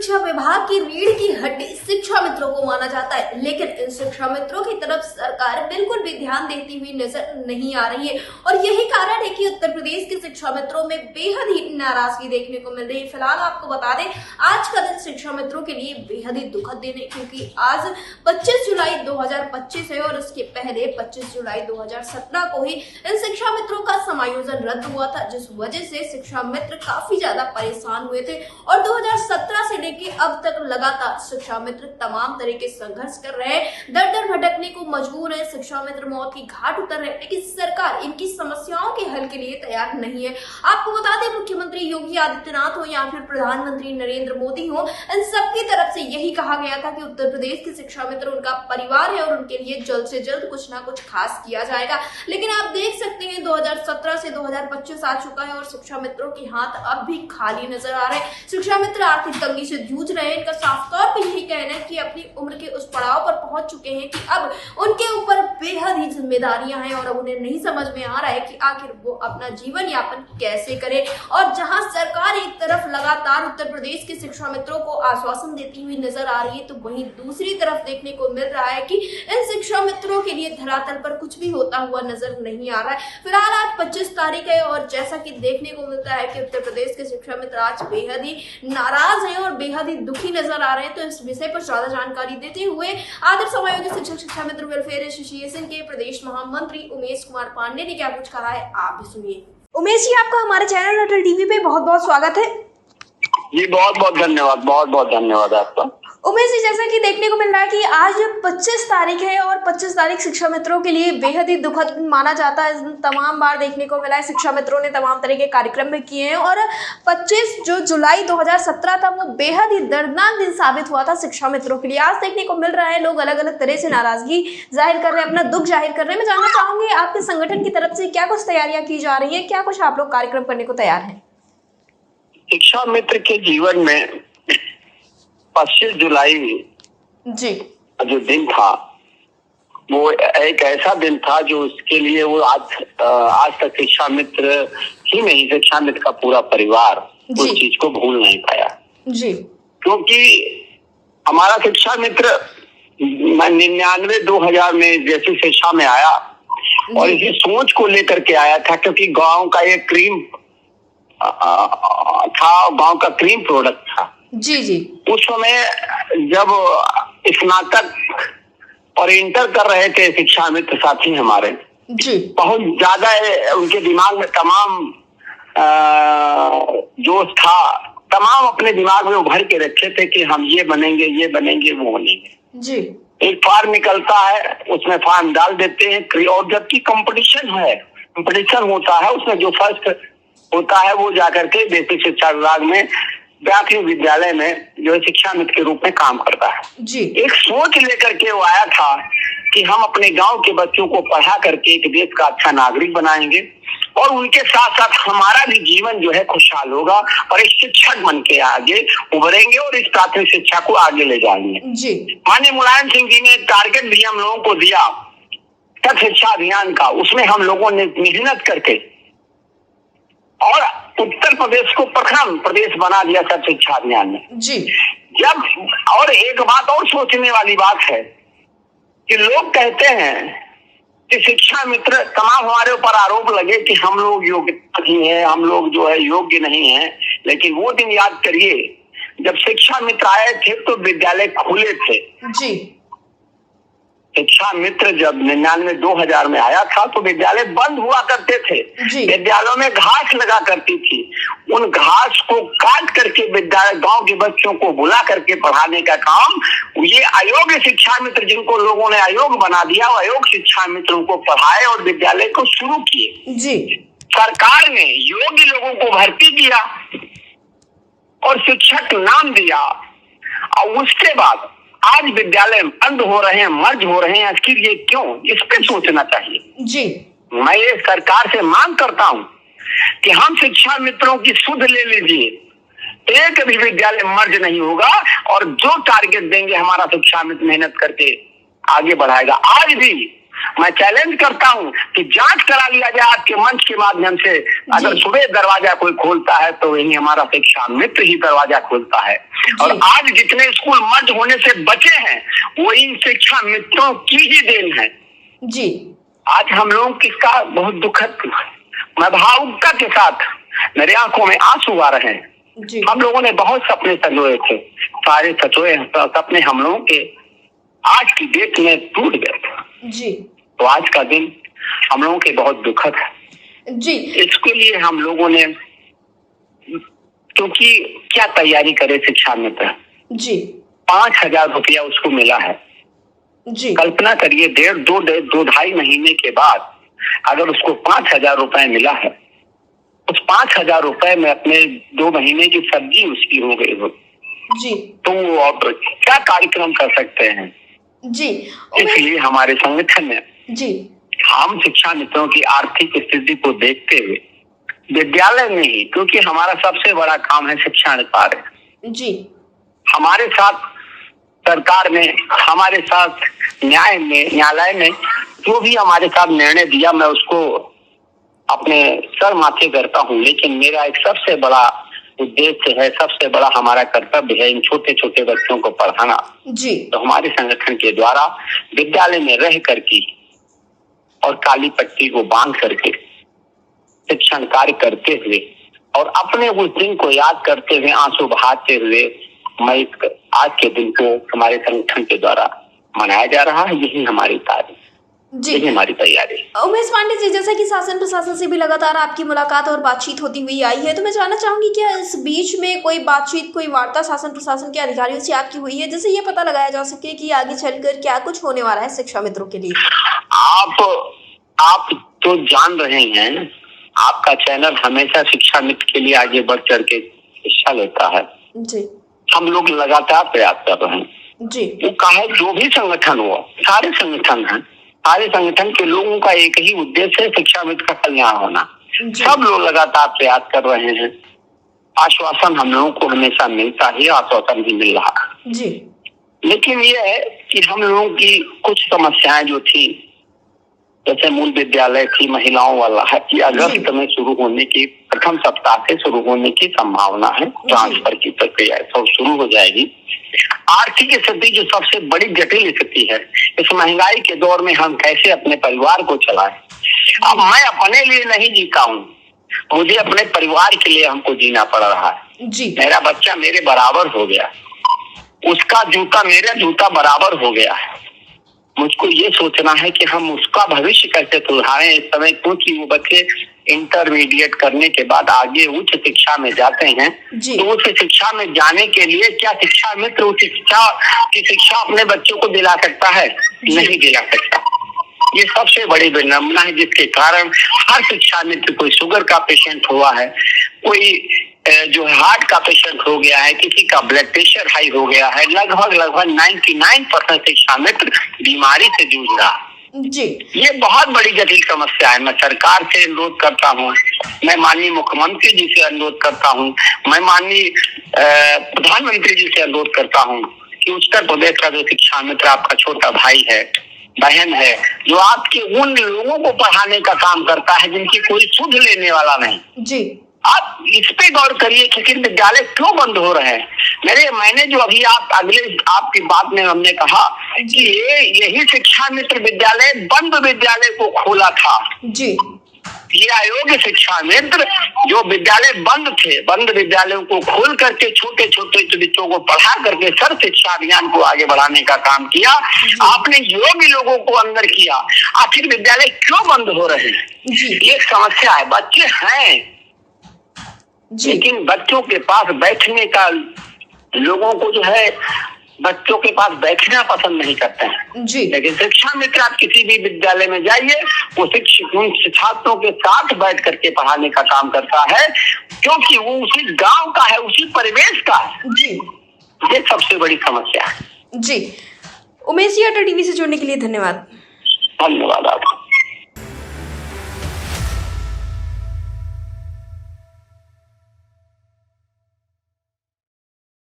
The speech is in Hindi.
शिक्षा विभाग की रीढ़ की हड्डी शिक्षा मित्रों को माना जाता है, लेकिन इन शिक्षा मित्रों की तरफ सरकार बिल्कुल भी ध्यान देती हुई नजर नहीं आ रही है। और यही कारण है कि उत्तर प्रदेश के शिक्षा मित्रों में बेहद ही नाराजगी देखने को मिल रही है। फिलहाल आपको बता दें, आज का दिन शिक्षा मित्रों के लिए बेहद ही दुखद दिन है, क्योंकि आज 25 जुलाई 2025 है और इसके पहले 25 जुलाई 2017 को ही इन शिक्षा मित्रों का समायोजन रद्द हुआ था, जिस वजह से शिक्षा मित्र काफी ज्यादा परेशान हुए थे। और 2017 से लेके अब तक लगातार शिक्षा मित्र तमाम तरह के संघर्ष कर रहे हैं, दर दर भटकने को मजबूर है, शिक्षा मित्र मौत की घाट उतर रहे हैं, लेकिन सरकार इनकी समस्याओं के हल के लिए तैयार नहीं है। आपको बता दें, मुख्यमंत्री योगी आदित्यनाथ हो या फिर प्रधानमंत्री नरेंद्र मोदी हो, इन सबकी तरफ से यही कहा गया था कि उत्तर प्रदेश के शिक्षा मित्र उनका परिवार है और उनके लिए जल्द से जल्द कुछ ना कुछ खास किया जाएगा। लेकिन आप देख सकते हैं 2017 से 2025 आ चुका है और शिक्षा मित्रों के हाथ अब भी खाली नजर आ रहे हैं। शिक्षा मित्र आर्थिक तंगी से जूझ रहे हैं। इनका साफ तौर पर यही कहना है कि अपनी उम्र के उस पड़ाव पर पहुंच चुके हैं कि अब उनके ऊपर बेहद ही जिम्मेदारियां हैं और अब उन्हें नहीं समझ में आ रहा है कि आखिर वो अपना जीवन यापन कैसे करे। और जहां सरकार एक तरफ लगातार उत्तर प्रदेश के शिक्षा मित्रों को आश्वासन देती हुई नजर आ रही है, तो वहीं दूसरी तरफ देखने को मिल रहा है कि इन शिक्षा मित्रों के लिए धरातल पर कुछ भी होता हुआ नजर नहीं आ रहा है। फिलहाल आज 25 तारीख है और जैसा कि देखने को मिलता है कि उत्तर प्रदेश के शिक्षा मित्र आज बेहद ही नाराज हैं और बेहद ही दुखी नजर आ रहे हैं। तो इस विषय पर ज्यादा जानकारी देते हुए आदर्श समायोजित शिक्षक शिक्षा मित्र वेलफेयर एसोसिएशन के प्रदेश महामंत्री उमेश कुमार पांडे ने क्या कुछ कहा है, आप भी सुनिए। उमेश जी, आपका हमारे चैनल अटल टीवी पे बहुत बहुत स्वागत है। जी बहुत बहुत धन्यवाद आपका। उमेश जी, जैसा कि देखने को मिल रहा है कि आज 25 तारीख है और 25 तारीख शिक्षा मित्रों के लिए बेहद ही दुखद माना जाता है। तमाम बार देखने को मिला है, शिक्षा मित्रों ने तमाम तरह के कार्यक्रम भी किए हैं और 25 जो जुलाई 2017 था वो बेहद ही दर्दनाक दिन साबित हुआ था शिक्षा मित्रों के लिए। आज देखने को मिल रहा है लोग अलग अलग तरह से नाराजगी जाहिर कर रहे हैं, अपना दुख जाहिर कर रहे हैं। मैं जानना चाहूंगी आपके संगठन की तरफ से क्या कुछ तैयारियां की जा रही है, क्या कुछ आप लोग कार्यक्रम करने को तैयार है? शिक्षा मित्र के जीवन में 25 जुलाई जी जो दिन था वो एक ऐसा दिन था जो उसके लिए वो आज तक शिक्षा मित्र ही नहीं, शिक्षा मित्र का पूरा परिवार उस चीज को भूल नहीं पाया जी। क्योंकि हमारा शिक्षा मित्र 99-2000 में जैसे शिक्षा में आया और इसी सोच को लेकर के आया था, क्योंकि गांव का एक क्रीम था, गांव का क्रीम प्रोडक्ट था। जी जी। उस समय जब स्नातक और इंटर कर रहे थे शिक्षा मित्र साथी हमारे जी, बहुत ज्यादा उनके दिमाग में तमाम जोश था, तमाम अपने दिमाग में उभर के रखे थे कि हम ये बनेंगे वो बनेंगे जी। एक फॉर्म निकलता है, उसमें फॉर्म डाल देते हैं और जबकि कंपटीशन होता है, उसमें जो फर्स्ट होता है वो जाकर के बेसिक शिक्षा विभाग में प्राथमिक विद्यालय में जो है शिक्षा मित्र के रूप में काम करता है जी। एक सोच लेकर के वो आया था कि हम अपने गांव के बच्चों को पढ़ा करके एक देश का अच्छा नागरिक बनाएंगे और उनके साथ साथ हमारा भी जीवन जो है खुशहाल होगा और एक शिक्षक बन के आगे उभरेंगे और इस प्राथमिक शिक्षा को आगे ले जाएंगे जी। माननीय मुलायम सिंह जी ने टारगेट भी हम लोगों को दिया तक शिक्षा अभियान का, उसमें हम लोगों ने मेहनत करके और उत्तर प्रदेश को प्रथम प्रदेश बना दिया सब शिक्षा अभियान में जी। जब और एक बात और सोचने वाली बात है कि लोग कहते हैं कि शिक्षा मित्र तमाम हमारे ऊपर आरोप लगे कि हम लोग योग्य नहीं है, हम लोग जो है योग्य नहीं है, लेकिन वो दिन याद करिए जब शिक्षा मित्र आए थे तो विद्यालय खुले थे जी। शिक्षा मित्र जब 99-2000 में आया था तो विद्यालय बंद हुआ करते थे, विद्यालयों में घास लगा करती थी, उन घास को काट करके विद्यालय गांव के बच्चों को बुला करके पढ़ाने का काम ये अयोग्य शिक्षा मित्र, जिनको लोगों ने अयोग्य बना दिया, वो अयोग्य शिक्षा मित्रों को पढ़ाए और विद्यालय को शुरू किए जी। सरकार ने योग्य लोगों को भर्ती किया और शिक्षक नाम दिया और उसके बाद आज विद्यालय बंद हो रहे हैं, मर्ज हो रहे हैं। आखिर ये क्यों, इस पे सोचना चाहिए जी। मैं ये सरकार से मांग करता हूँ कि हम शिक्षा मित्रों की सुध ले लीजिए, एक भी विद्यालय मर्ज नहीं होगा और जो टारगेट देंगे हमारा शिक्षा मित्र मेहनत करके आगे बढ़ाएगा। आज भी मैं चैलेंज करता हूं कि जांच करा लिया जाए आपके मंच के माध्यम से। अगर सुबह दरवाजा कोई खोलता है तो वही हमारा शिक्षा मित्र ही दरवाजा खोलता है। और आज जितने स्कूल मर्ज होने से बचे हैं वही शिक्षा मित्रों की ही देन है जी। आज हम लोग किसका बहुत दुखद, मैं भावुकता के साथ मेरे आंखों में आंसू आ रहे हैं जी। हम लोगों ने बहुत सपने संजोए थे, सारे सपने हम लोगों के आज की डेट में टूट गए थे जी। तो आज का दिन हम लोगों के बहुत दुखद है जी। इसके लिए हम लोगों ने, क्योंकि क्या तैयारी करे शिक्षा मित्र जी, 5,000 रुपया उसको मिला है जी। कल्पना करिए 2.5 महीने के बाद अगर उसको 5,000 रुपए मिला है, उस 5,000 रुपए में अपने 2 महीने की सब्जी उसकी हो गई हो जी, तो वो अब क्या कार्यक्रम कर सकते हैं जी। इसलिए हमारे संगठन में जी हम शिक्षा मित्रों की आर्थिक स्थिति को देखते हुए विद्यालय में ही, क्योंकि हमारा सबसे बड़ा काम है शिक्षा कार्य जी, हमारे साथ सरकार ने, हमारे साथ न्यायालय ने जो भी हमारे साथ निर्णय दिया मैं उसको अपने सर माथे करता हूँ। लेकिन मेरा एक सबसे बड़ा उद्देश्य है, सबसे बड़ा हमारा कर्तव्य है इन छोटे छोटे बच्चों को पढ़ाना जी। तो हमारे संगठन के द्वारा विद्यालय में रह करके और काली पट्टी को बांध करके शिक्षण कार्य करते हुए और अपने उस दिन को याद करते हुए आंसू बहाते हुए मैं आज के दिन को हमारे संगठन के द्वारा मनाया जा रहा है। यही हमारी तारीख जी, यही हमारी तैयारी। उमेश पांडे जी, जैसा कि शासन प्रशासन से भी लगातार आपकी मुलाकात और बातचीत होती हुई आई है, तो मैं जानना चाहूंगी क्या इस बीच में कोई बातचीत, कोई वार्ता शासन प्रशासन के अधिकारियों से आपकी हुई है, जिससे ये पता लगाया जा सके कि आगे चलकर क्या कुछ होने वाला है शिक्षा मित्रों के लिए? आप तो जान रहे हैं, आपका चैनल हमेशा शिक्षा मित्र के लिए आगे बढ़ चढ़ के हिस्सा लेता है जी। हम लोग लगातार प्रयास कर रहे हैं जी। वो कहे जो भी संगठन हो, सारे संगठन हैं, सारे संगठन के लोगों का एक ही उद्देश्य है शिक्षा मित्र का कल्याण होना। सब लोग लगातार प्रयास कर रहे हैं। आश्वासन हम लोगों को हमेशा मिलता ही, आश्वासन भी मिल रहा है जी। लेकिन ये है कि हम लोगों की कुछ समस्याएं जो थी, जैसे मूल विद्यालय थी महिलाओं वाला है कि अगस्त में शुरू होने की, प्रथम सप्ताह से शुरू होने की संभावना है। ट्रांसफर की प्रक्रिया सब शुरू हो जाएगी। आर्थिक स्थिति जो सबसे बड़ी जटिल स्थिति है, इस महंगाई के दौर में हम कैसे अपने परिवार को चलाएं। अब मैं अपने लिए नहीं जीता हूँ, मुझे अपने परिवार के लिए हमको जीना पड़ रहा है जी। मेरा बच्चा मेरे बराबर हो गया, उसका जूता मेरा जूता बराबर हो गया है। मुझको ये सोचना है कि हम उसका भविष्य कैसे सुधारें इस समय, क्योंकि वो बच्चे इंटरमीडिएट करने के बाद आगे उच्च शिक्षा में जाते हैं। तो उच्च शिक्षा में जाने के लिए क्या शिक्षा मित्र उच्च शिक्षा की शिक्षा अपने बच्चों को दिला सकता है? नहीं दिला सकता। ये सबसे बड़ी विडंबना है, जिसके कारण हर शिक्षा मित्र, कोई शुगर का पेशेंट हुआ है, कोई जो हार्ट का पेशेंट हो गया है, किसी का ब्लड प्रेशर हाई हो गया है, लगभग 99% शिक्षा मित्र बीमारी से जूझ रहा जी। ये बहुत बड़ी जटिल समस्या है। मैं सरकार से अनुरोध करता हूँ, मैं माननीय मुख्यमंत्री जी से अनुरोध करता हूँ, मैं माननीय प्रधानमंत्री जी से अनुरोध करता हूँ कि उत्तर प्रदेश का जो शिक्षा मित्र आपका छोटा भाई है, बहन है, जो आपके उन लोगों को पढ़ाने का काम करता है जिनकी कोई सुध लेने वाला नहीं जी, आप इस पे गौर करिए कि विद्यालय क्यों बंद हो रहे हैं। मैंने जो अभी आपकी बात में हमने कहा कि यही शिक्षा मित्र विद्यालय बंद विद्यालय को खोला था जी। ये अयोग्य शिक्षा मित्र जो विद्यालय बंद थे, बंद विद्यालयों को खोल करके छोटे छोटे बच्चों को पढ़ा करके सर्व शिक्षा अभियान को आगे बढ़ाने का काम किया। आपने योग्य लोगों को अंदर किया, आखिर विद्यालय क्यों बंद हो रहे हैं? ये समस्या है। बच्चे हैं लेकिन बच्चों के पास बैठने का, लोगों को जो है बच्चों के पास बैठना पसंद नहीं करते हैं जी। लेकिन शिक्षा मित्र आप किसी भी विद्यालय में जाइए, वो छात्रों के साथ बैठ करके पढ़ाने का काम करता है, क्योंकि वो उसी गांव का है, उसी परिवेश का है जी। ये सबसे बड़ी समस्या है जी। उमेश जी, अटल टीवी से जुड़ने के लिए धन्यवाद। धन्यवाद आपको।